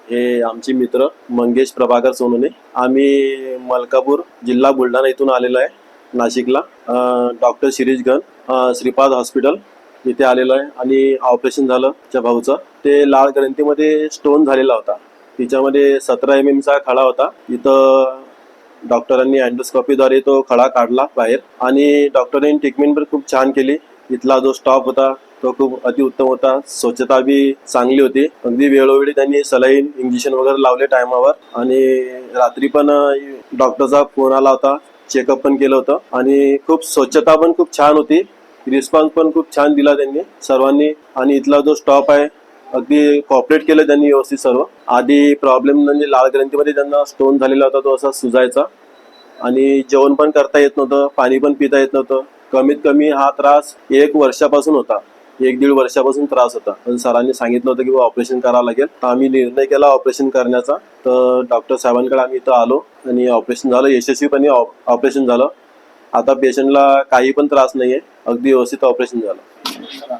हे आमचे मित्र मंगेश प्रभाकर सोनवणे. आम्ही मलकापूर जिल्हा बुलढाणा इथून आलेलो आहे नाशिकला. डॉक्टर शिरीष गण श्रीपाद हॉस्पिटल इथे आलेलो आहे आणि ऑपरेशन झालं त्या भाऊचं. ते लाळ ग्रंथीमध्ये स्टोन झालेला होता. तिच्यामध्ये 17 mm चा खडा होता. इथं डॉक्टरांनी अँडोस्कोपीद्वारे तो खडा काढला बाहेर आणि डॉक्टरांनी ट्रीटमेंट पण खूप छान केली. इथला जो स्टाफ होता तो खूप अतिउत्तम होता. स्वच्छता बी चांगली होती. अगदी वेळोवेळी त्यांनी सलाईन इंजेक्शन वगैरे लावले टायमावर आणि रात्री पण डॉक्टरचा फोन आला होता. चेकअप पण केलं होतं आणि खूप स्वच्छता पण खूप छान होती. रिस्पॉन्स पण खूप छान दिला त्यांनी सर्वांनी आणि इथला जो स्टाफ आहे अगदी कॉपरेट केलं त्यांनी व्यवस्थित सर्व. आधी प्रॉब्लेम म्हणजे लाळ ग्रंथीमध्ये त्यांना स्टोन झालेला होता, तो असा सुजायचा आणि जेवण पण करता येत नव्हतं, पाणी पण पिता येत नव्हतं. कमीत कमी हा त्रास 1 वर्षापासून होता. 1-1.5 वर्षापासून त्रास होता. पण सरांनी सांगितलं होतं की ऑपरेशन करावं लागेल. तर आम्ही निर्णय केला ऑपरेशन करण्याचा. तर डॉक्टर साहेबांकडे आम्ही इथं आलो आणि ऑपरेशन झालं. यशस्वीपणे ऑपरेशन झालं. आता पेशंटला काही पण त्रास नाहीये. अगदी व्यवस्थित ऑपरेशन झालं.